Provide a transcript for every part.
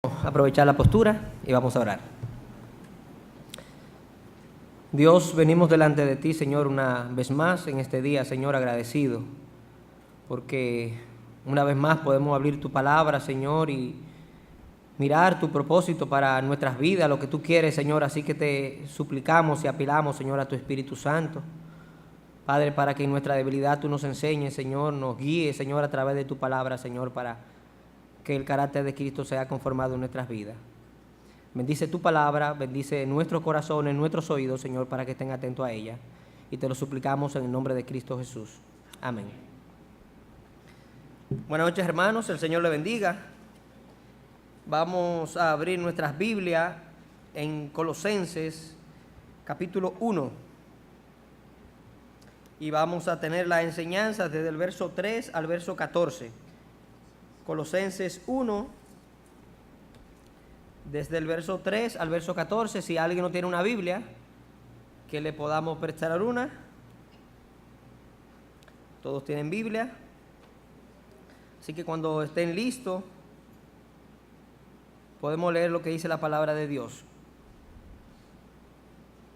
Aprovechar la postura y vamos a orar. Dios, venimos delante de ti, Señor, una vez más en este día, Señor, agradecido, porque una vez más podemos abrir tu palabra, Señor, y mirar tu propósito para nuestras vidas, lo que tú quieres, Señor. Así que te suplicamos y apelamos, Señor, a tu Espíritu Santo, Padre, para que en nuestra debilidad tú nos enseñes, Señor, nos guíes, Señor, a través de tu palabra, Señor, para que el carácter de Cristo sea conformado en nuestras vidas. Bendice tu palabra, bendice nuestros corazones, nuestros oídos, Señor, para que estén atentos a ella. Y te lo suplicamos en el nombre de Cristo Jesús. Amén. Buenas noches, hermanos, el Señor le bendiga. Vamos a abrir nuestras Biblias en Colosenses, capítulo 1. Y vamos a tener la enseñanza desde el verso 3 al verso 14. Colosenses 1, desde el verso 3 al verso 14. Si alguien no tiene una Biblia, que le podamos prestar una. Todos tienen Biblia. Así que cuando estén listos, podemos leer lo que dice la palabra de Dios.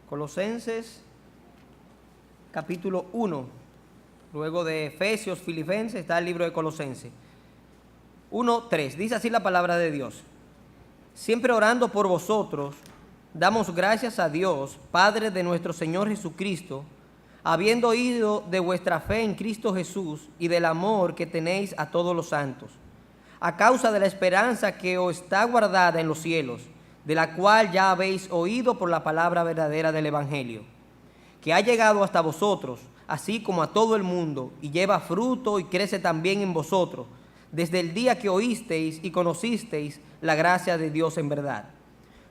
Colosenses, capítulo 1. Luego de Efesios, Filipenses, está el libro de Colosenses. 1:3, dice así la palabra de Dios: siempre orando por vosotros, damos gracias a Dios, Padre de nuestro Señor Jesucristo, habiendo oído de vuestra fe en Cristo Jesús y del amor que tenéis a todos los santos, a causa de la esperanza que os está guardada en los cielos, de la cual ya habéis oído por la palabra verdadera del Evangelio, que ha llegado hasta vosotros, así como a todo el mundo, y lleva fruto y crece también en vosotros, desde el día que oísteis y conocisteis la gracia de Dios en verdad,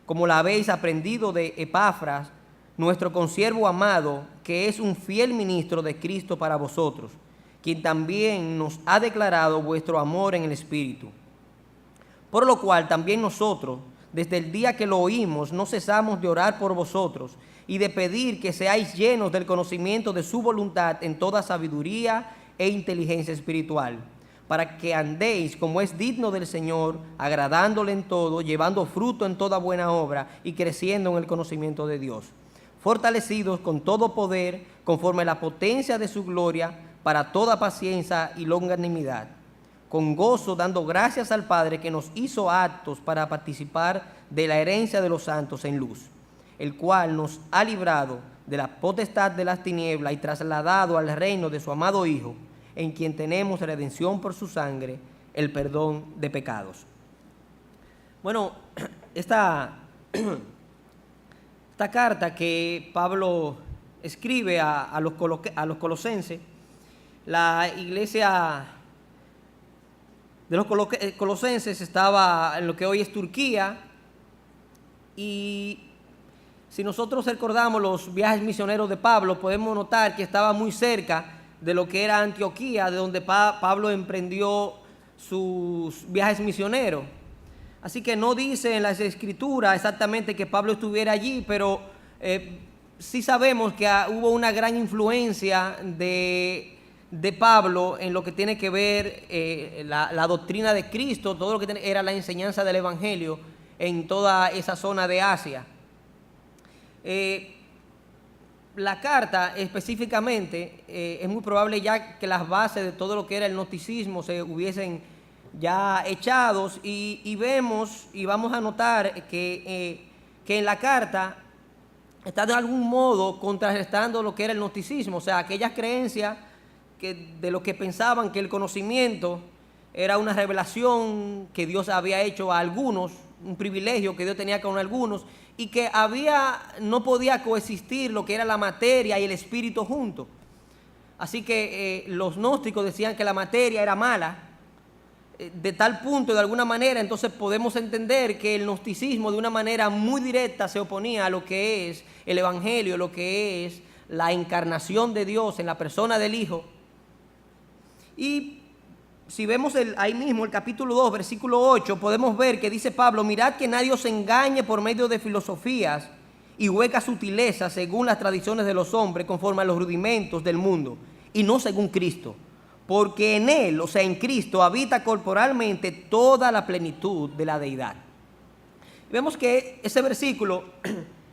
como la habéis aprendido de Epafras, nuestro consiervo amado, que es un fiel ministro de Cristo para vosotros, quien también nos ha declarado vuestro amor en el Espíritu. Por lo cual también nosotros, desde el día que lo oímos, no cesamos de orar por vosotros y de pedir que seáis llenos del conocimiento de su voluntad en toda sabiduría e inteligencia espiritual, para que andéis como es digno del Señor, agradándole en todo, llevando fruto en toda buena obra y creciendo en el conocimiento de Dios, fortalecidos con todo poder, conforme a la potencia de su gloria, para toda paciencia y longanimidad, con gozo dando gracias al Padre que nos hizo aptos para participar de la herencia de los santos en luz, el cual nos ha librado de la potestad de las tinieblas y trasladado al reino de su amado Hijo, en quien tenemos redención por su sangre, el perdón de pecados. Bueno, esta carta que Pablo escribe a los colosenses, la iglesia de los colosenses estaba en lo que hoy es Turquía, y si nosotros recordamos los viajes misioneros de Pablo, podemos notar que estaba muy cerca de lo que era Antioquía, de donde Pablo emprendió sus viajes misioneros. Así que no dice en las Escrituras exactamente que Pablo estuviera allí, pero sí sabemos que hubo una gran influencia de Pablo en lo que tiene que ver la doctrina de Cristo, todo lo que era la enseñanza del Evangelio en toda esa zona de Asia. La carta específicamente, es muy probable ya que las bases de todo lo que era el gnosticismo se hubiesen ya echados, y vemos y vamos a notar que en la carta está de algún modo contrarrestando lo que era el gnosticismo, o sea, aquellas creencias de lo que pensaban que el conocimiento era una revelación que Dios había hecho a algunos, un privilegio que Dios tenía con algunos, y que no podía coexistir lo que era la materia y el espíritu juntos. Así que los gnósticos decían que la materia era mala, de tal punto, de alguna manera, entonces podemos entender que el gnosticismo de una manera muy directa se oponía a lo que es el Evangelio, lo que es la encarnación de Dios en la persona del Hijo. Y si vemos ahí mismo el capítulo 2, versículo 8, podemos ver que dice Pablo: mirad que nadie os engañe por medio de filosofías y huecas sutilezas según las tradiciones de los hombres, conforme a los rudimentos del mundo, y no según Cristo. Porque en Él, o sea, en Cristo, habita corporalmente toda la plenitud de la deidad. Vemos que ese versículo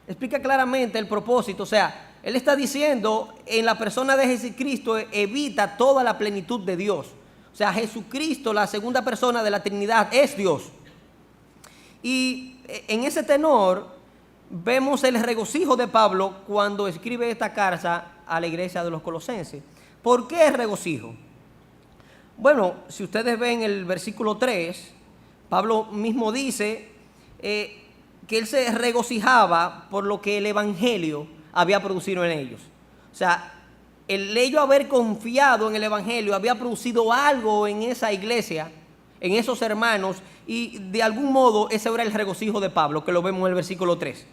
explica claramente el propósito. O sea, él está diciendo, en la persona de Jesucristo evita toda la plenitud de Dios. O sea, Jesucristo, la segunda persona de la Trinidad, es Dios. Y en ese tenor vemos el regocijo de Pablo cuando escribe esta carta a la iglesia de los Colosenses. ¿Por qué el regocijo? Bueno, si ustedes ven el versículo 3, Pablo mismo dice que él se regocijaba por lo que el Evangelio había producido en ellos. O sea, el ello haber confiado en el Evangelio había producido algo en esa iglesia, en esos hermanos, y de algún modo ese era el regocijo de Pablo, que lo vemos en el versículo 3.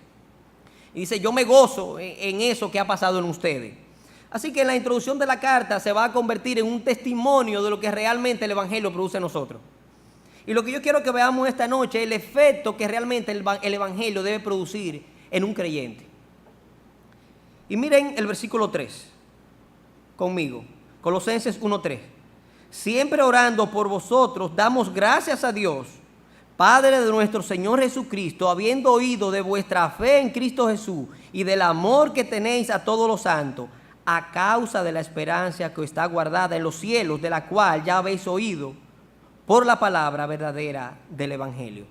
Y dice, yo me gozo en eso que ha pasado en ustedes. Así que en la introducción de la carta se va a convertir en un testimonio de lo que realmente el Evangelio produce en nosotros. Y lo que yo quiero que veamos esta noche es el efecto que realmente el Evangelio debe producir en un creyente. Y miren el versículo 3 conmigo, Colosenses 1:3. Siempre orando por vosotros, damos gracias a Dios, Padre de nuestro Señor Jesucristo, habiendo oído de vuestra fe en Cristo Jesús y del amor que tenéis a todos los santos, a causa de la esperanza que está guardada en los cielos, de la cual ya habéis oído por la palabra verdadera del Evangelio.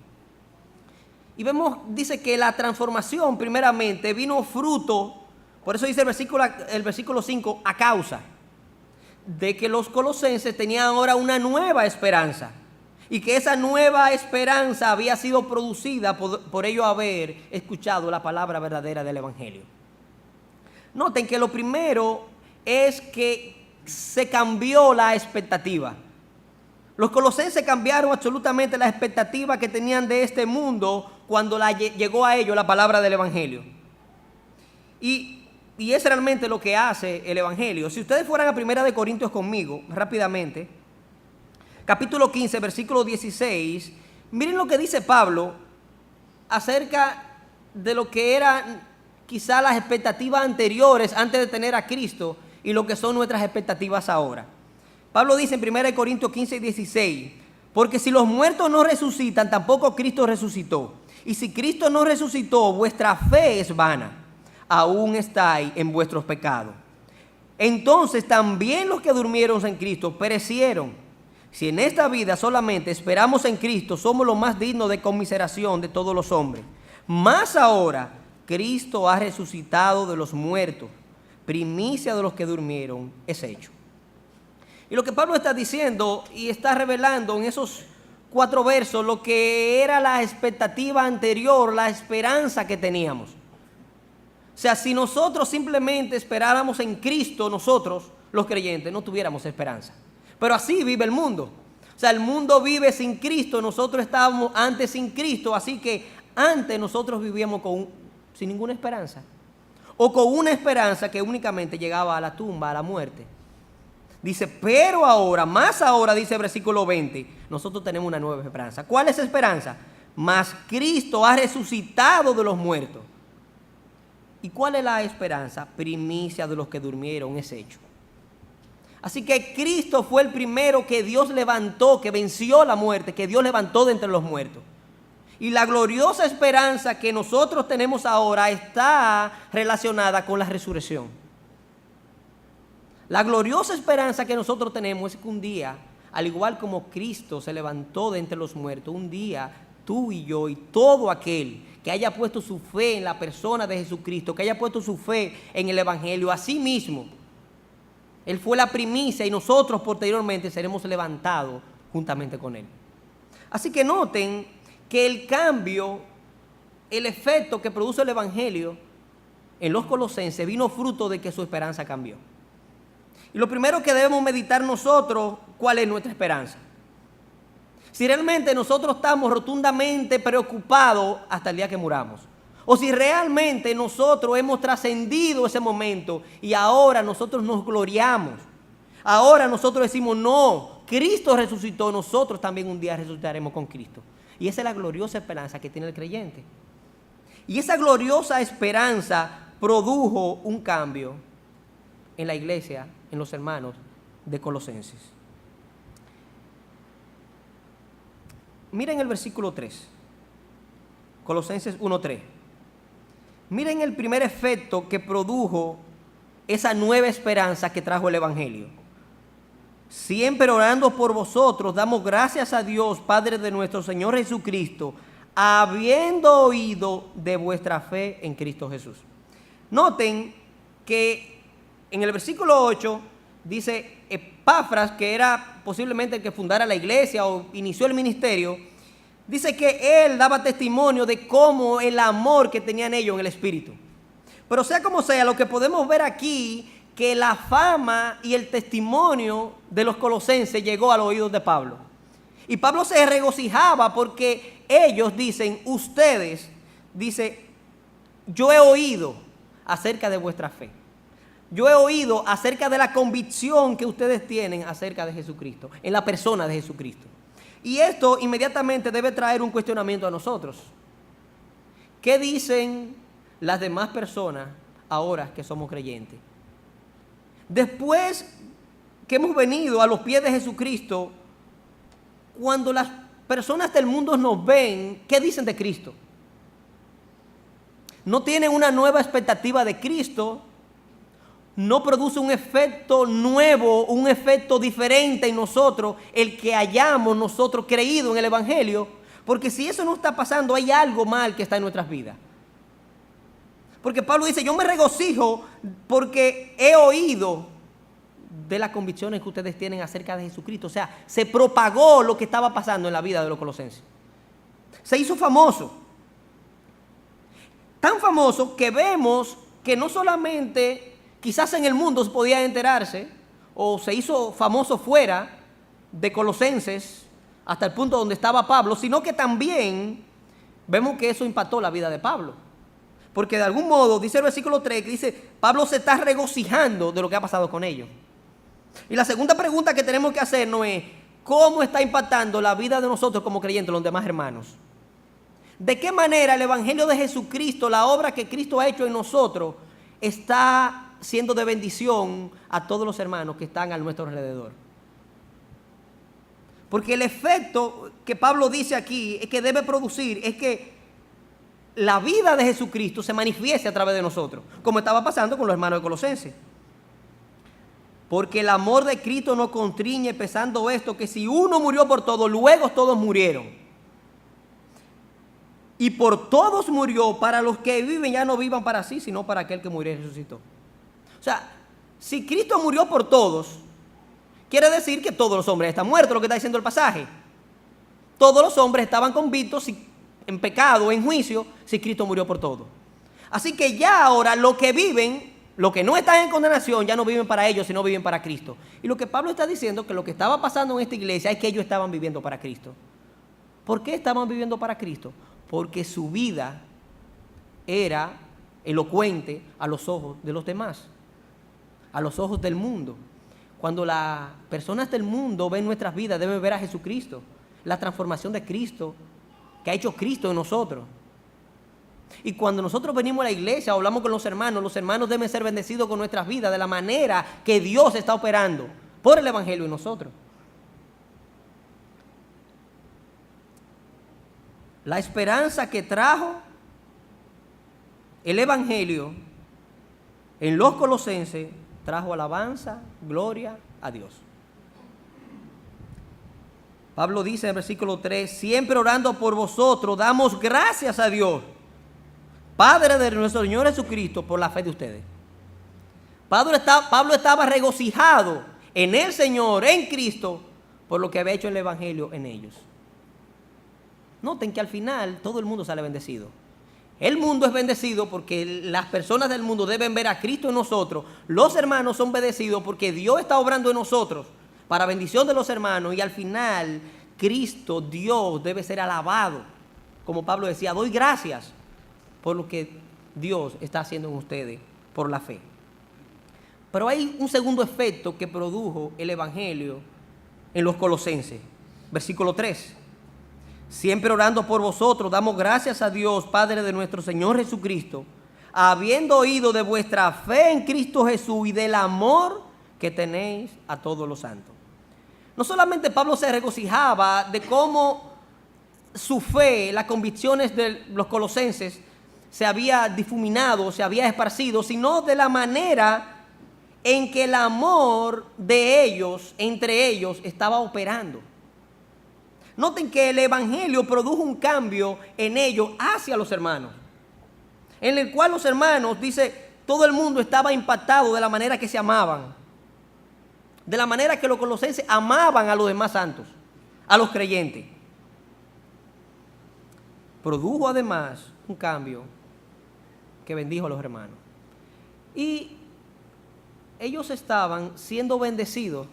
Y vemos, dice que la transformación primeramente vino fruto, por eso dice el versículo 5, a causa de que los colosenses tenían ahora una nueva esperanza. Y que esa nueva esperanza había sido producida por ellos haber escuchado la palabra verdadera del Evangelio. Noten que lo primero es que se cambió la expectativa. Los colosenses cambiaron absolutamente la expectativa que tenían de este mundo cuando llegó a ellos la palabra del Evangelio. Y es realmente lo que hace el Evangelio. Si ustedes fueran a 1 Corintios conmigo, rápidamente, capítulo 15, versículo 16, miren lo que dice Pablo acerca de lo que eran quizá las expectativas anteriores antes de tener a Cristo y lo que son nuestras expectativas ahora. Pablo dice en 1 Corintios 15 y 16, porque si los muertos no resucitan, tampoco Cristo resucitó. Y si Cristo no resucitó, vuestra fe es vana, aún estáis en vuestros pecados. Entonces también los que durmieron en Cristo perecieron. Si en esta vida solamente esperamos en Cristo, somos los más dignos de conmiseración de todos los hombres. Más ahora, Cristo ha resucitado de los muertos, primicia de los que durmieron es hecho. Y lo que Pablo está diciendo y está revelando en esos 4 versos lo que era la expectativa anterior, la esperanza que teníamos. O sea, si nosotros simplemente esperáramos en Cristo, nosotros, los creyentes, no tuviéramos esperanza. Pero así vive el mundo. O sea, el mundo vive sin Cristo, nosotros estábamos antes sin Cristo, así que antes nosotros vivíamos sin ninguna esperanza. O con una esperanza que únicamente llegaba a la tumba, a la muerte. Dice, pero ahora, más ahora, dice el versículo 20, nosotros tenemos una nueva esperanza. ¿Cuál es esa esperanza? Mas Cristo ha resucitado de los muertos. ¿Y cuál es la esperanza? Primicia de los que durmieron es hecho. Así que Cristo fue el primero que Dios levantó, que venció la muerte, que Dios levantó de entre los muertos. Y la gloriosa esperanza que nosotros tenemos ahora está relacionada con la resurrección. La gloriosa esperanza que nosotros tenemos es que un día, al igual como Cristo se levantó de entre los muertos, un día tú y yo y todo aquel que haya puesto su fe en la persona de Jesucristo, que haya puesto su fe en el Evangelio, así mismo, Él fue la primicia y nosotros posteriormente seremos levantados juntamente con Él. Así que noten que el cambio, el efecto que produce el Evangelio en los colosenses vino fruto de que su esperanza cambió. Y lo primero que debemos meditar nosotros, ¿cuál es nuestra esperanza? Si realmente nosotros estamos rotundamente preocupados hasta el día que muramos, o si realmente nosotros hemos trascendido ese momento y ahora nosotros nos gloriamos, ahora nosotros decimos, no, Cristo resucitó, nosotros también un día resucitaremos con Cristo. Y esa es la gloriosa esperanza que tiene el creyente. Y esa gloriosa esperanza produjo un cambio en la iglesia, en los hermanos de Colosenses. Miren el versículo 3. Colosenses 1:3. Miren el primer efecto que produjo esa nueva esperanza que trajo el Evangelio. Siempre orando por vosotros, damos gracias a Dios, Padre de nuestro Señor Jesucristo, habiendo oído de vuestra fe en Cristo Jesús. Noten que en el versículo 8 dice Epafras, que era posiblemente el que fundara la iglesia o inició el ministerio, dice que él daba testimonio de cómo el amor que tenían ellos en el Espíritu. Pero sea como sea, lo que podemos ver aquí, que la fama y el testimonio de los colosenses llegó a los oídos de Pablo. Y Pablo se regocijaba porque ellos dicen, ustedes, dice, yo he oído acerca de vuestra fe. Yo he oído acerca de la convicción que ustedes tienen acerca de Jesucristo, en la persona de Jesucristo. Y esto inmediatamente debe traer un cuestionamiento a nosotros. ¿Qué dicen las demás personas ahora que somos creyentes? Después que hemos venido a los pies de Jesucristo, cuando las personas del mundo nos ven, ¿qué dicen de Cristo? No tienen una nueva expectativa de Cristo, no produce un efecto nuevo, un efecto diferente en nosotros, el que hayamos nosotros creído en el Evangelio, porque si eso no está pasando, hay algo mal que está en nuestras vidas. Porque Pablo dice, yo me regocijo porque he oído de las convicciones que ustedes tienen acerca de Jesucristo. O sea, se propagó lo que estaba pasando en la vida de los colosenses. Se hizo famoso. Tan famoso que vemos que no solamente quizás en el mundo se podía enterarse, o se hizo famoso fuera de Colosenses, hasta el punto donde estaba Pablo, sino que también vemos que eso impactó la vida de Pablo. Porque de algún modo, dice el versículo 3, que dice, Pablo se está regocijando de lo que ha pasado con ellos. Y la segunda pregunta que tenemos que hacernos es, ¿cómo está impactando la vida de nosotros como creyentes, los demás hermanos? ¿De qué manera el Evangelio de Jesucristo, la obra que Cristo ha hecho en nosotros, está siendo de bendición a todos los hermanos que están a nuestro alrededor? Porque el efecto que Pablo dice aquí es que debe producir es que la vida de Jesucristo se manifieste a través de nosotros, como estaba pasando con los hermanos de Colosenses. Porque el amor de Cristo nos constriñe, pensando esto, que si uno murió por todos, luego todos murieron. Y por todos murió, para los que viven ya no vivan para sí, sino para aquel que murió y resucitó. O sea, si Cristo murió por todos, quiere decir que todos los hombres están muertos, lo que está diciendo el pasaje. Todos los hombres estaban convictos en pecado, en juicio, si Cristo murió por todos. Así que ya ahora los que viven, los que no están en condenación, ya no viven para ellos, sino viven para Cristo. Y lo que Pablo está diciendo, que lo que estaba pasando en esta iglesia es que ellos estaban viviendo para Cristo. ¿Por qué estaban viviendo para Cristo? Porque su vida era elocuente a los ojos de los demás, a los ojos del mundo. Cuando las personas del mundo ven nuestras vidas, deben ver a Jesucristo, la transformación de Cristo que ha hecho Cristo en nosotros. Y cuando nosotros venimos a la iglesia o hablamos con los hermanos deben ser bendecidos con nuestras vidas de la manera que Dios está operando por el Evangelio en nosotros. La esperanza que trajo el Evangelio en los colosenses trajo alabanza, gloria a Dios. Pablo dice en el versículo 3, siempre orando por vosotros, damos gracias a Dios, Padre de nuestro Señor Jesucristo, por la fe de ustedes. Pablo estaba regocijado en el Señor, en Cristo, por lo que había hecho el Evangelio en ellos. Noten que al final todo el mundo sale bendecido. El mundo es bendecido porque las personas del mundo deben ver a Cristo en nosotros. Los hermanos son bendecidos porque Dios está obrando en nosotros para bendición de los hermanos. Y al final Cristo, Dios, debe ser alabado. Como Pablo decía, doy gracias por lo que Dios está haciendo en ustedes por la fe. Pero hay un segundo efecto que produjo el Evangelio en los colosenses. Versículo 3. Siempre orando por vosotros, damos gracias a Dios, Padre de nuestro Señor Jesucristo, habiendo oído de vuestra fe en Cristo Jesús y del amor que tenéis a todos los santos. No solamente Pablo se regocijaba de cómo su fe, las convicciones de los colosenses se había difuminado, se había esparcido, sino de la manera en que el amor de ellos, entre ellos, estaba operando. Noten que el evangelio produjo un cambio en ellos hacia los hermanos, en el cual los hermanos, dice, todo el mundo estaba impactado de la manera que se amaban, de la manera que los colosenses amaban a los demás santos, a los creyentes. Produjo además un cambio que bendijo a los hermanos. Y ellos estaban siendo bendecidos,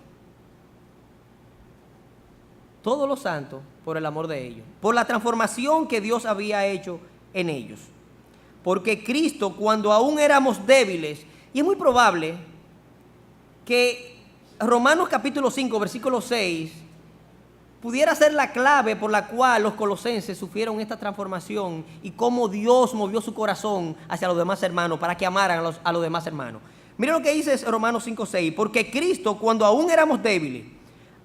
todos los santos, por el amor de ellos, por la transformación que Dios había hecho en ellos. Porque Cristo, cuando aún éramos débiles, y es muy probable que Romanos capítulo 5, versículo 6, pudiera ser la clave por la cual los colosenses sufrieron esta transformación y cómo Dios movió su corazón hacia los demás hermanos para que amaran a los demás hermanos. Miren lo que dice Romanos 5, 6. Porque Cristo, cuando aún éramos débiles,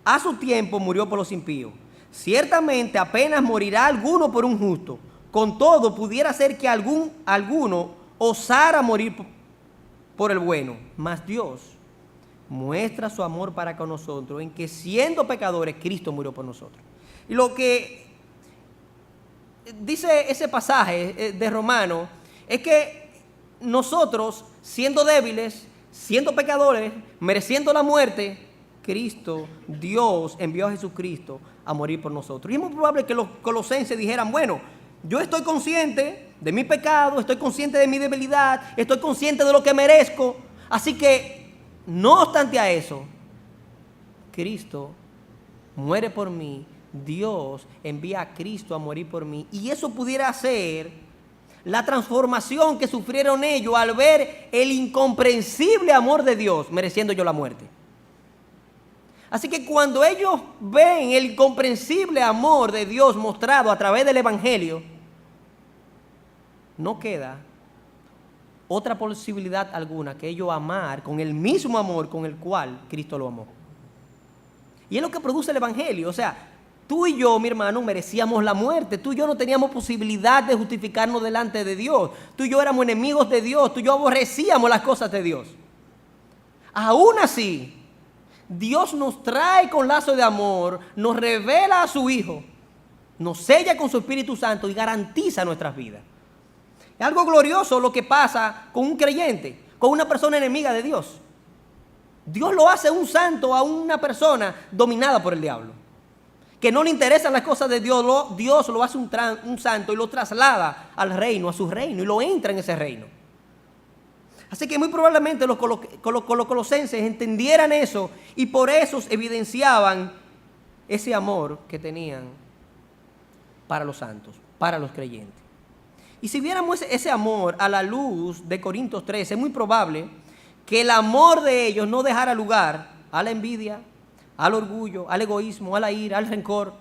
a su tiempo murió por los impíos. Ciertamente apenas morirá alguno por un justo. Con todo, pudiera ser que alguno osara morir por el bueno. Mas Dios muestra su amor para con nosotros en que, siendo pecadores, Cristo murió por nosotros. Y lo que dice ese pasaje de Romanos es que nosotros, siendo débiles, siendo pecadores, mereciendo la muerte, Cristo, Dios envió a Jesucristo a morir por nosotros. Y es muy probable que los colosenses dijeran, bueno, yo estoy consciente de mi pecado, estoy consciente de mi debilidad, estoy consciente de lo que merezco, así que, no obstante a eso, Cristo muere por mí, Dios envía a Cristo a morir por mí, y eso pudiera ser la transformación que sufrieron ellos al ver el incomprensible amor de Dios, mereciendo yo la muerte. Así que cuando ellos ven el incomprensible amor de Dios mostrado a través del evangelio, no queda otra posibilidad alguna que ellos amar con el mismo amor con el cual Cristo lo amó. Y es lo que produce el evangelio. O sea, tú y yo, mi hermano, merecíamos la muerte. Tú y yo no teníamos posibilidad de justificarnos delante de Dios. Tú y yo éramos enemigos de Dios. Tú y yo aborrecíamos las cosas de Dios. Aún así, Dios nos trae con lazo de amor, nos revela a su Hijo, nos sella con su Espíritu Santo y garantiza nuestras vidas. Es algo glorioso lo que pasa con un creyente, con una persona enemiga de Dios. Dios lo hace un santo a una persona dominada por el diablo, que no le interesan las cosas de Dios. Dios lo hace un santo y lo traslada al reino, a su reino, y lo entra en ese reino. Así que muy probablemente los colosenses entendieran eso y por eso evidenciaban ese amor que tenían para los santos, para los creyentes. Y si viéramos ese amor a la luz de Corintios 13, es muy probable que el amor de ellos no dejara lugar a la envidia, al orgullo, al egoísmo, a la ira, al rencor.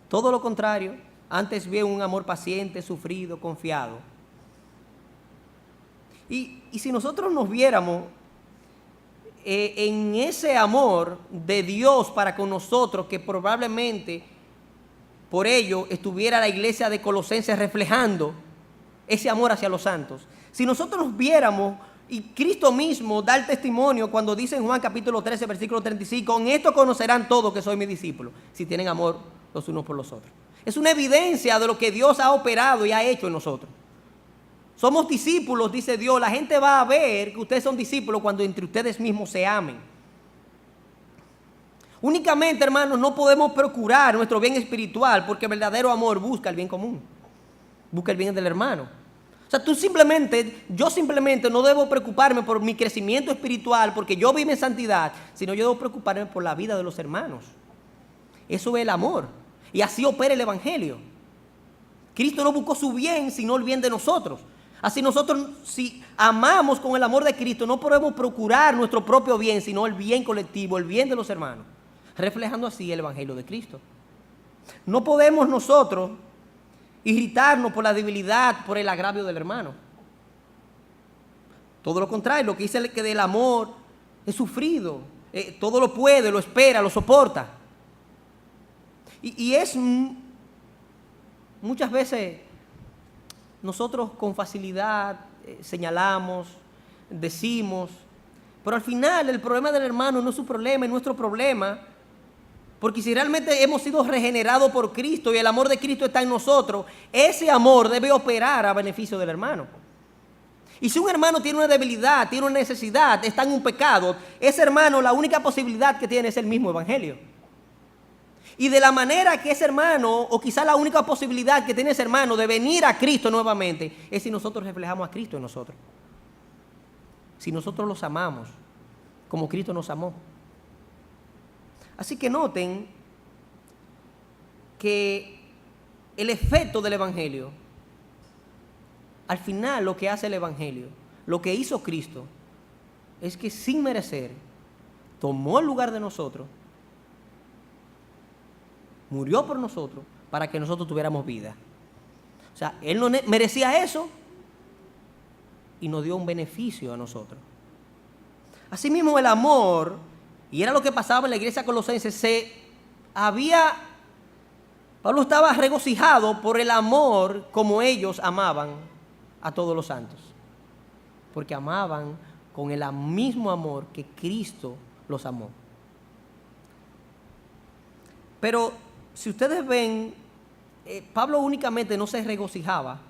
Todo lo contrario, antes bien un amor paciente, sufrido, confiado. Y si nosotros nos viéramos en ese amor de Dios para con nosotros, que probablemente por ello estuviera la iglesia de Colosenses reflejando ese amor hacia los santos. Si nosotros nos viéramos, y Cristo mismo da el testimonio cuando dice en Juan capítulo 13, versículo 35, en esto conocerán todos que soy mi discípulo, si tienen amor los unos por los otros. Es una evidencia de lo que Dios ha operado y ha hecho en nosotros. Somos discípulos, dice Dios. La gente va a ver que ustedes son discípulos cuando entre ustedes mismos se amen. Únicamente, hermanos, no podemos procurar nuestro bien espiritual porque el verdadero amor busca el bien común. Busca el bien del hermano. O sea, yo simplemente no debo preocuparme por mi crecimiento espiritual porque yo vivo en santidad, sino yo debo preocuparme por la vida de los hermanos. Eso es el amor. Y así opera el evangelio. Cristo no buscó su bien, sino el bien de nosotros. Así nosotros, si amamos con el amor de Cristo, no podemos procurar nuestro propio bien, sino el bien colectivo, el bien de los hermanos, reflejando así el evangelio de Cristo. No podemos nosotros irritarnos por la debilidad, por el agravio del hermano. Todo lo contrario, lo que dice que del amor es sufrido, todo lo puede, lo espera, lo soporta. Y es muchas veces nosotros con facilidad señalamos, decimos, pero al final el problema del hermano no es su problema, es nuestro problema. Porque si realmente hemos sido regenerados por Cristo y el amor de Cristo está en nosotros, ese amor debe operar a beneficio del hermano. Y si un hermano tiene una debilidad, tiene una necesidad, está en un pecado, ese hermano la única posibilidad que tiene es el mismo evangelio. Y de la manera que ese hermano, o quizá la única posibilidad que tiene ese hermano de venir a Cristo nuevamente, es si nosotros reflejamos a Cristo en nosotros. Si nosotros los amamos como Cristo nos amó. Así que noten que el efecto del evangelio, al final lo que hace el evangelio, lo que hizo Cristo, es que sin merecer, tomó el lugar de nosotros, murió por nosotros para que nosotros tuviéramos vida. O sea, Él no merecía eso y nos dio un beneficio a nosotros. Asimismo, el amor, y era lo que pasaba en la iglesia colosense, Pablo estaba regocijado por el amor como ellos amaban a todos los santos, porque amaban con el mismo amor que Cristo los amó. Pero si ustedes ven, Pablo únicamente no se regocijaba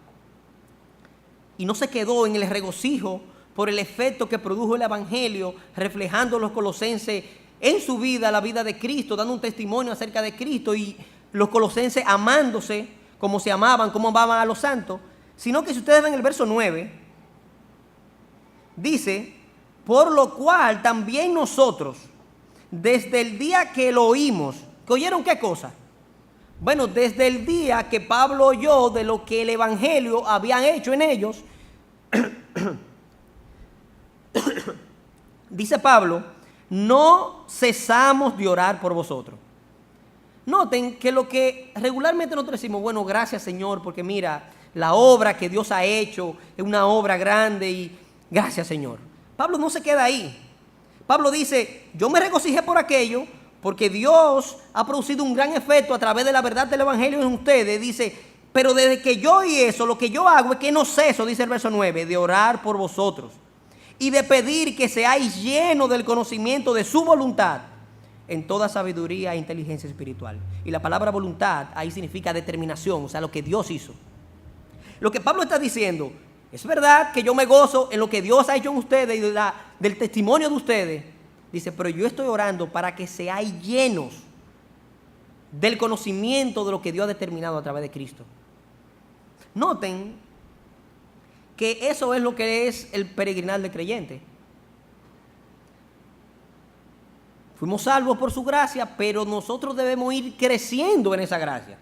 y no se quedó en el regocijo por el efecto que produjo el evangelio, reflejando a los colosenses en su vida, la vida de Cristo, dando un testimonio acerca de Cristo, y los colosenses amándose como se amaban, como amaban a los santos, sino que si ustedes ven el verso 9, dice: por lo cual también nosotros, desde el día que lo oímos, ¿que oyeron qué cosa? Bueno, desde el día que Pablo oyó de lo que el evangelio habían hecho en ellos, dice Pablo, no cesamos de orar por vosotros. Noten que lo que regularmente nosotros decimos, bueno, gracias Señor, porque mira, la obra que Dios ha hecho es una obra grande y gracias Señor. Pablo no se queda ahí. Pablo dice, yo me regocijé por aquello, porque Dios ha producido un gran efecto a través de la verdad del evangelio en ustedes. Dice, pero desde que yo oí eso, lo que yo hago es que no ceso, dice el verso 9, de orar por vosotros y de pedir que seáis llenos del conocimiento de su voluntad en toda sabiduría e inteligencia espiritual. Y la palabra voluntad ahí significa determinación, o sea, lo que Dios hizo. Lo que Pablo está diciendo, es verdad que yo me gozo en lo que Dios ha hecho en ustedes y del testimonio de ustedes. Dice, pero yo estoy orando para que seáis llenos del conocimiento de lo que Dios ha determinado a través de Cristo. Noten que eso es lo que es el peregrinar del creyente. Fuimos salvos por su gracia, pero nosotros debemos ir creciendo en esa gracia.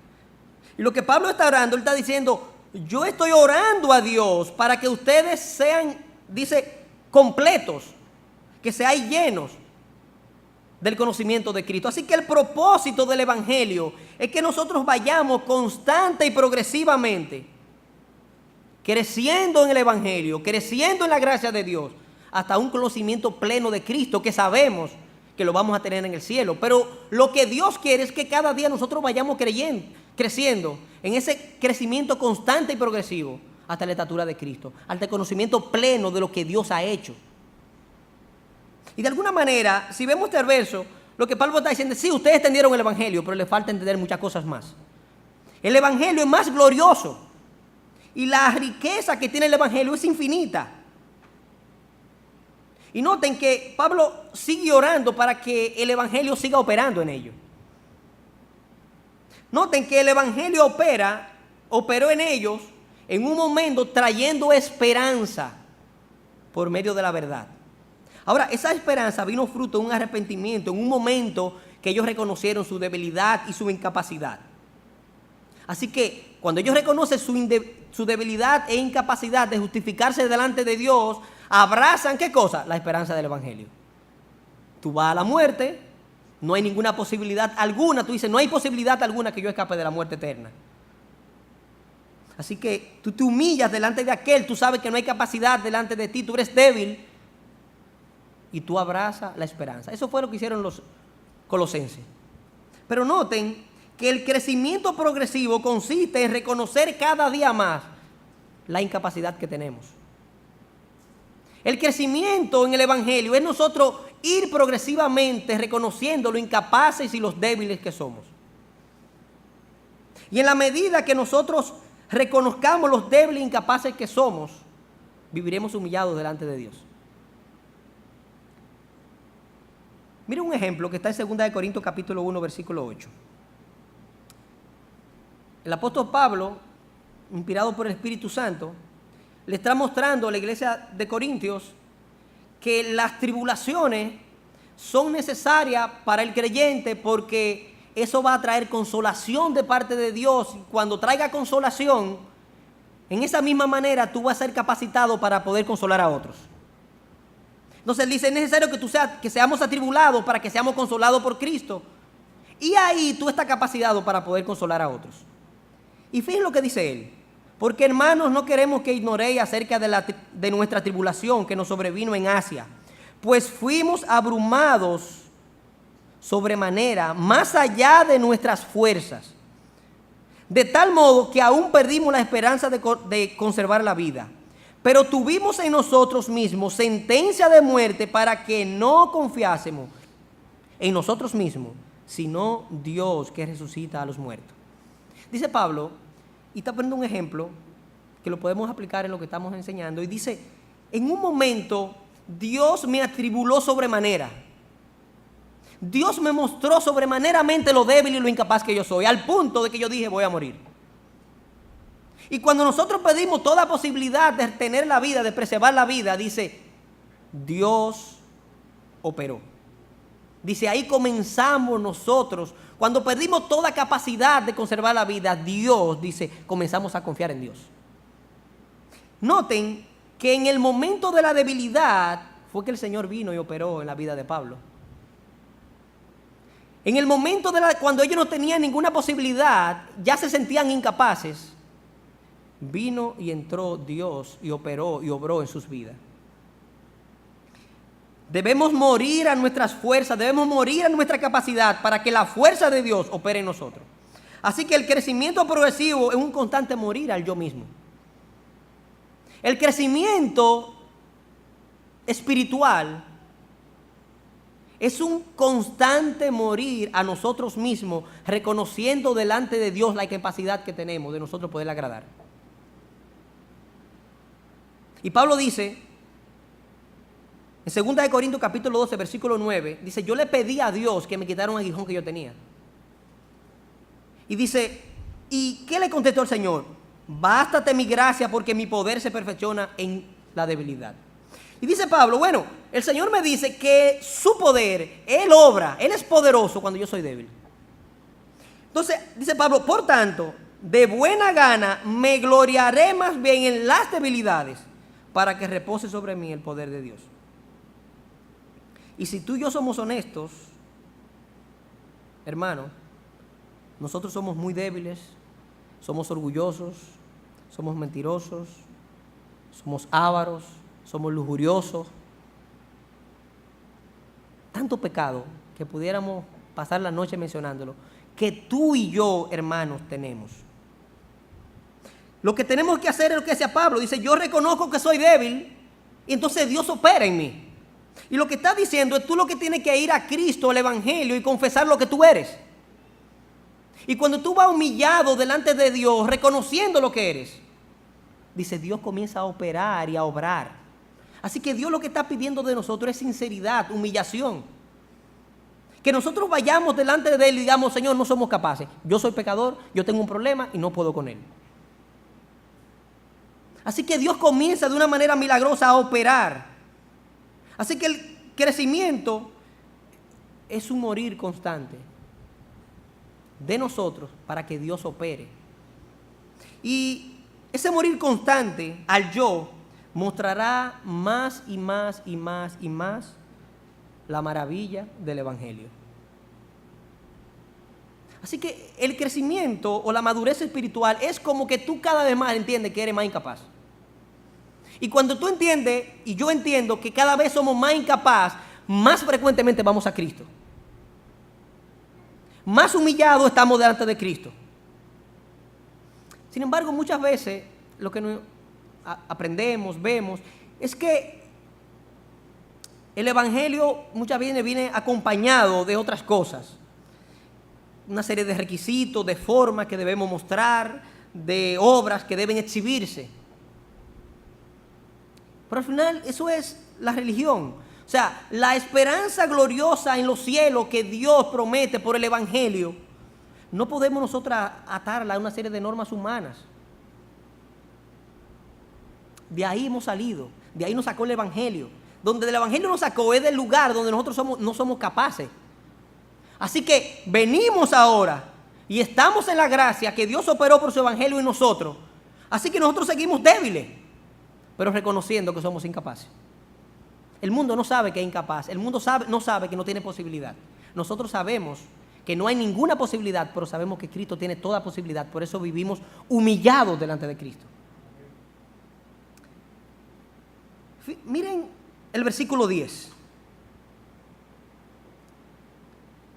Y lo que Pablo está orando, él está diciendo, yo estoy orando a Dios para que ustedes sean, dice, completos, que seáis llenos del conocimiento de Cristo. Así que el propósito del evangelio es que nosotros vayamos constante y progresivamente creciendo en el evangelio, creciendo en la gracia de Dios, hasta un conocimiento pleno de Cristo, que sabemos que lo vamos a tener en el cielo. Pero lo que Dios quiere es que cada día nosotros vayamos creciendo en ese crecimiento constante y progresivo hasta la estatura de Cristo, hasta el conocimiento pleno de lo que Dios ha hecho. Y de alguna manera, si vemos este verso, lo que Pablo está diciendo es, sí, ustedes entendieron el evangelio, pero les falta entender muchas cosas más. El evangelio es más glorioso y la riqueza que tiene el evangelio es infinita. Y noten que Pablo sigue orando para que el evangelio siga operando en ellos. Noten que el evangelio operó en ellos en un momento trayendo esperanza por medio de la verdad. Ahora, esa esperanza vino fruto de un arrepentimiento en un momento que ellos reconocieron su debilidad y su incapacidad. Así que cuando ellos reconocen su debilidad e incapacidad de justificarse delante de Dios, abrazan, ¿qué cosa? La esperanza del evangelio. Tú vas a la muerte, no hay ninguna posibilidad alguna, tú dices, no hay posibilidad alguna que yo escape de la muerte eterna. Así que tú te humillas delante de aquel, tú sabes que no hay capacidad delante de ti, tú eres débil, y tú abrazas la esperanza. Eso fue lo que hicieron los colosenses. Pero noten que el crecimiento progresivo consiste en reconocer cada día más la incapacidad que tenemos. El crecimiento en el Evangelio es nosotros ir progresivamente reconociendo lo incapaces y los débiles que somos. Y en la medida que nosotros reconozcamos los débiles e incapaces que somos, viviremos humillados delante de Dios. Mira un ejemplo que está en 2 Corintios capítulo 1, versículo 8. El apóstol Pablo, inspirado por el Espíritu Santo, le está mostrando a la iglesia de Corintios que las tribulaciones son necesarias para el creyente porque eso va a traer consolación de parte de Dios. Cuando traiga consolación, en esa misma manera tú vas a ser capacitado para poder consolar a otros. Entonces él dice, es necesario que seamos atribulados para que seamos consolados por Cristo. Y ahí tú estás capacitado para poder consolar a otros. Y fíjense lo que dice él. Porque, hermanos, no queremos que ignoréis acerca de nuestra tribulación que nos sobrevino en Asia, pues fuimos abrumados sobremanera, más allá de nuestras fuerzas, de tal modo que aún perdimos la esperanza de conservar la vida. Pero tuvimos en nosotros mismos sentencia de muerte para que no confiásemos en nosotros mismos, sino Dios que resucita a los muertos. Dice Pablo, y está poniendo un ejemplo que lo podemos aplicar en lo que estamos enseñando, y dice, en un momento Dios me atribuló sobremanera. Dios me mostró sobremaneramente lo débil y lo incapaz que yo soy, al punto de que yo dije, voy a morir. Y cuando nosotros pedimos toda posibilidad de tener la vida, de preservar la vida, dice, Dios operó. Dice, ahí comenzamos nosotros. Cuando perdimos toda capacidad de conservar la vida, Dios, dice, comenzamos a confiar en Dios. Noten que en el momento de la debilidad fue que el Señor vino y operó en la vida de Pablo. En el momento cuando ellos no tenían ninguna posibilidad, ya se sentían incapaces, vino y entró Dios y operó y obró en sus vidas. Debemos morir a nuestras fuerzas, debemos morir a nuestra capacidad para que la fuerza de Dios opere en nosotros. Así que el crecimiento progresivo es un constante morir al yo mismo. El crecimiento espiritual es un constante morir a nosotros mismos, reconociendo delante de Dios la incapacidad que tenemos de nosotros poderle agradar. Y Pablo dice, en 2 Corintios capítulo 12, versículo 9, dice, yo le pedí a Dios que me quitara un aguijón que yo tenía. Y dice, ¿y qué le contestó el Señor? Bástate mi gracia porque mi poder se perfecciona en la debilidad. Y dice Pablo, bueno, el Señor me dice que su poder, Él obra, Él es poderoso cuando yo soy débil. Entonces, dice Pablo, por tanto, de buena gana me gloriaré más bien en las debilidades para que repose sobre mí el poder de Dios. Y si tú y yo somos honestos, hermano, nosotros somos muy débiles, somos orgullosos, somos mentirosos, somos ávaros, somos lujuriosos. Tanto pecado que pudiéramos pasar la noche mencionándolo, que tú y yo, hermanos, tenemos. Lo que tenemos que hacer es lo que decía Pablo, dice, yo reconozco que soy débil y entonces Dios opera en mí. Y lo que está diciendo es tú lo que tienes que ir a Cristo, al Evangelio, y confesar lo que tú eres. Y cuando tú vas humillado delante de Dios, reconociendo lo que eres, dice, Dios comienza a operar y a obrar. Así que Dios lo que está pidiendo de nosotros es sinceridad, humillación. Que nosotros vayamos delante de Él y digamos, Señor, no somos capaces. Yo soy pecador, yo tengo un problema y no puedo con Él. Así que Dios comienza de una manera milagrosa a operar. Así que el crecimiento es un morir constante de nosotros para que Dios opere. Y ese morir constante al yo mostrará más y más y más y más la maravilla del Evangelio. Así que el crecimiento o la madurez espiritual es como que tú cada vez más entiendes que eres más incapaz. Y cuando tú entiendes, y yo entiendo que cada vez somos más incapaz, más frecuentemente vamos a Cristo. más humillados estamos delante de Cristo. Sin embargo, muchas veces lo que aprendemos, vemos, es que el Evangelio muchas veces viene acompañado de otras cosas. Una serie de requisitos, de formas que debemos mostrar, de obras que deben exhibirse. Pero al final eso es la religión. O sea, la esperanza gloriosa en los cielos que Dios promete por el Evangelio, no podemos nosotros atarla a una serie de normas humanas. De ahí hemos salido, de ahí nos sacó el Evangelio. Donde el Evangelio nos sacó es del lugar donde nosotros no somos capaces. Así que venimos ahora y estamos en la gracia que Dios operó por su Evangelio en nosotros. Así que nosotros seguimos débiles, pero reconociendo que somos incapaces. El mundo no sabe que es incapaz, el mundo no sabe que no tiene posibilidad. Nosotros sabemos que no hay ninguna posibilidad, pero sabemos que Cristo tiene toda posibilidad. Por eso vivimos humillados delante de Cristo. Miren el versículo 10.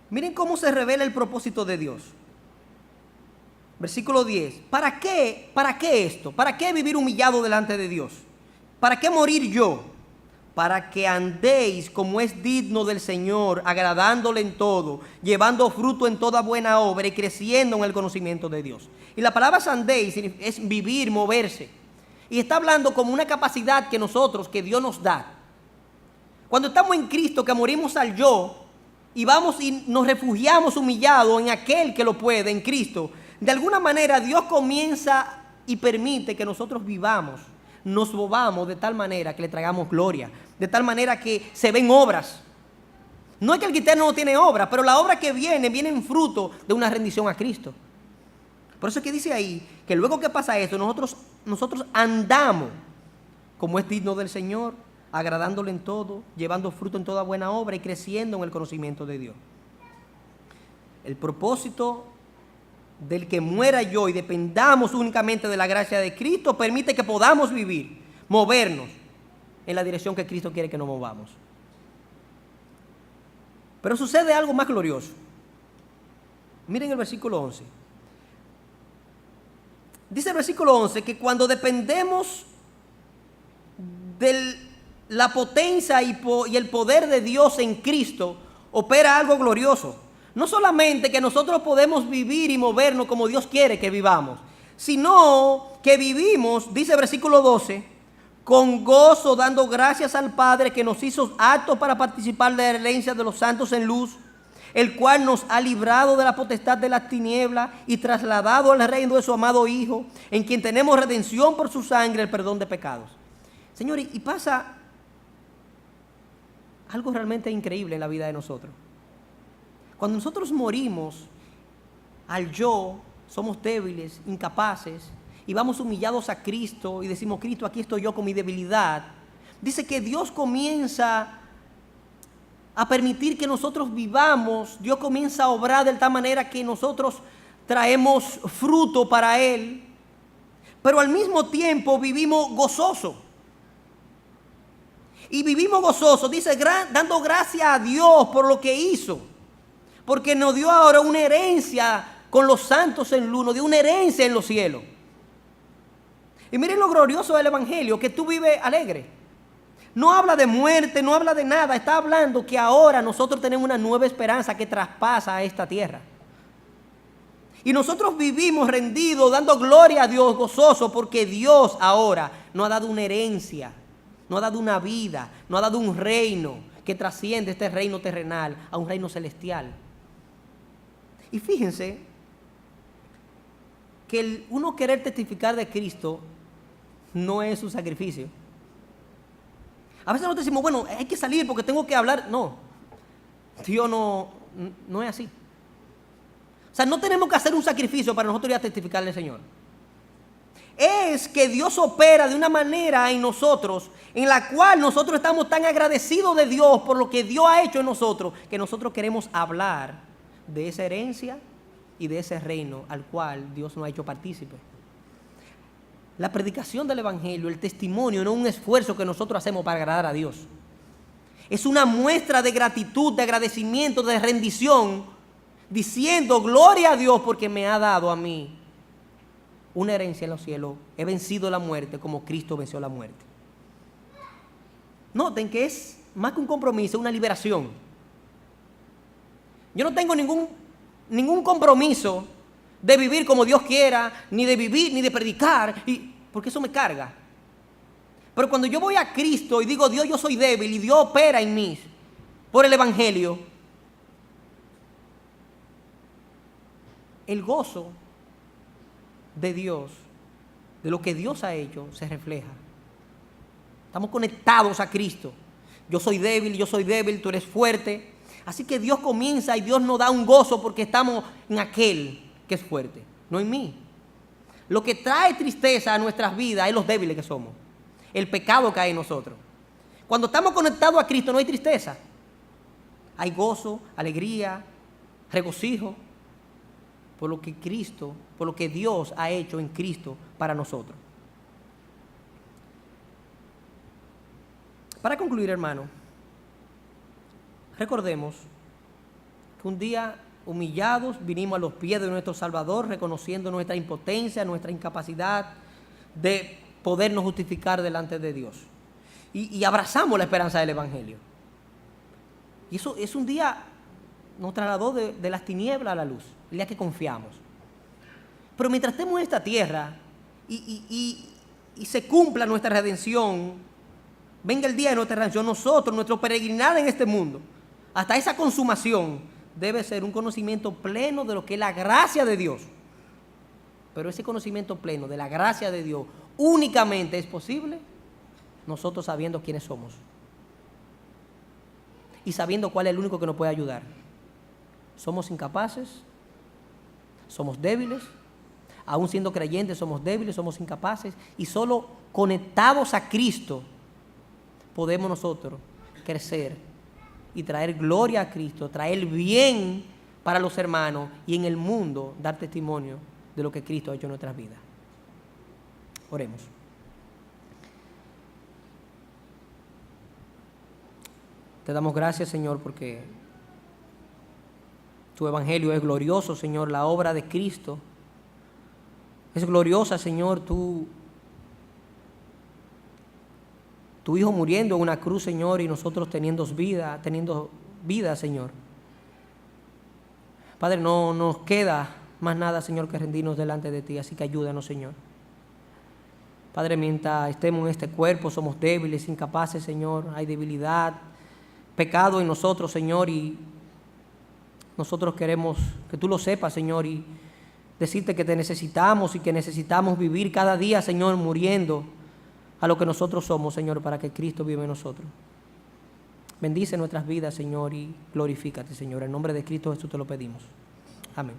Miren cómo se revela el propósito de Dios. Versículo 10. ¿Para qué esto? ¿Para qué vivir humillado delante de Dios? ¿Para qué morir yo? Para que andéis como es digno del Señor, agradándole en todo, llevando fruto en toda buena obra y creciendo en el conocimiento de Dios. Y la palabra andéis es vivir, moverse. Y está hablando como una capacidad que Dios nos da. Cuando estamos en Cristo, que morimos al yo, y vamos y nos refugiamos humillados en aquel que lo puede, en Cristo, de alguna manera Dios comienza y permite que nosotros vivamos, nos movamos de tal manera que le traigamos gloria, de tal manera que se ven obras. No es que el cristiano no tiene obras, pero la obra que viene en fruto de una rendición a Cristo. Por eso es que dice ahí que luego que pasa esto, nosotros andamos como es digno del Señor, agradándole en todo, llevando fruto en toda buena obra y creciendo en el conocimiento de Dios. El propósito del que muera yo y dependamos únicamente de la gracia de Cristo permite que podamos vivir, movernos en la dirección que Cristo quiere que nos movamos. Pero sucede algo más glorioso. Miren el versículo 11. Dice el versículo 11 que cuando dependemos de la potencia y el poder de Dios en Cristo, opera algo glorioso. No solamente que nosotros podemos vivir y movernos como Dios quiere que vivamos, sino que vivimos, dice el versículo 12, con gozo dando gracias al Padre que nos hizo aptos para participar de la herencia de los santos en luz, el cual nos ha librado de la potestad de las tinieblas y trasladado al reino de su amado Hijo, en quien tenemos redención por su sangre, el perdón de pecados. Señores, y pasa algo realmente increíble en la vida de nosotros. Cuando nosotros morimos al yo, somos débiles, incapaces, y vamos humillados a Cristo y decimos: Cristo, aquí estoy yo con mi debilidad. Dice que Dios comienza a permitir que nosotros vivamos. Dios comienza a obrar de tal manera que nosotros traemos fruto para Él, pero al mismo tiempo vivimos gozosos. Y vivimos gozosos, dice, dando gracias a Dios por lo que hizo, porque nos dio ahora una herencia con los santos en luz, nos dio una herencia en los cielos. Y miren lo glorioso del Evangelio, que tú vives alegre. No habla de muerte, no habla de nada, está hablando que ahora nosotros tenemos una nueva esperanza que traspasa a esta tierra. Y nosotros vivimos rendidos, dando gloria a Dios, gozosos, porque Dios ahora nos ha dado una herencia, nos ha dado una vida, nos ha dado un reino que trasciende este reino terrenal a un reino celestial. Y fíjense que uno querer testificar de Cristo no es un sacrificio. A veces nosotros decimos, bueno, hay que salir porque tengo que hablar. No, Dios no es así. O sea, no tenemos que hacer un sacrificio para nosotros ir a testificarle al Señor. Es que Dios opera de una manera en nosotros, en la cual nosotros estamos tan agradecidos de Dios por lo que Dios ha hecho en nosotros, que nosotros queremos hablar de esa herencia y de ese reino al cual Dios nos ha hecho partícipe. La predicación del Evangelio, el testimonio, no es un esfuerzo que nosotros hacemos para agradar a Dios. Es una muestra de gratitud, de agradecimiento, de rendición, diciendo gloria a Dios porque me ha dado a mí una herencia en los cielos. He vencido la muerte como Cristo venció la muerte. Noten que es más que un compromiso, una liberación. Yo no tengo ningún compromiso de vivir como Dios quiera, ni de vivir, ni de predicar, porque eso me carga. Pero cuando yo voy a Cristo y digo, Dios, yo soy débil, y Dios opera en mí por el Evangelio, el gozo de Dios, de lo que Dios ha hecho, se refleja. Estamos conectados a Cristo. Yo soy débil, tú eres fuerte. Así que Dios comienza y Dios nos da un gozo porque estamos en aquel que es fuerte, no en mí. Lo que trae tristeza a nuestras vidas es los débiles que somos, el pecado que hay en nosotros. Cuando estamos conectados a Cristo no hay tristeza, hay gozo, alegría, regocijo por lo que Cristo, por lo que Dios ha hecho en Cristo para nosotros. Para concluir, hermano, recordemos que un día humillados vinimos a los pies de nuestro Salvador, reconociendo nuestra impotencia, nuestra incapacidad de podernos justificar delante de Dios. Y abrazamos la esperanza del Evangelio. Y eso es un día, nos trasladó de las tinieblas a la luz, el día que confiamos. Pero mientras estemos en esta tierra y se cumpla nuestra redención, venga el día de nuestra redención, nosotros, nuestro peregrinar en este mundo, hasta esa consumación, debe ser un conocimiento pleno de lo que es la gracia de Dios. Pero ese conocimiento pleno de la gracia de Dios únicamente es posible nosotros sabiendo quiénes somos y sabiendo cuál es el único que nos puede ayudar. Somos incapaces, somos débiles, aún siendo creyentes somos débiles, somos incapaces, y solo conectados a Cristo podemos nosotros crecer y traer gloria a Cristo, traer bien para los hermanos y en el mundo dar testimonio de lo que Cristo ha hecho en nuestras vidas. Oremos. Te damos gracias, Señor, porque tu evangelio es glorioso, Señor. La obra de Cristo es gloriosa, Señor. Tu Hijo muriendo en una cruz, Señor, y nosotros teniendo vida, Señor. Padre, no nos queda más nada, Señor, que rendirnos delante de ti, así que ayúdanos, Señor. Padre, mientras estemos en este cuerpo, somos débiles, incapaces, Señor. Hay debilidad, pecado en nosotros, Señor, y nosotros queremos que tú lo sepas, Señor, y decirte que te necesitamos y que necesitamos vivir cada día, Señor, muriendo a lo que nosotros somos, Señor, para que Cristo viva en nosotros. Bendice nuestras vidas, Señor, y glorifícate, Señor. En nombre de Cristo Jesús te lo pedimos. Amén.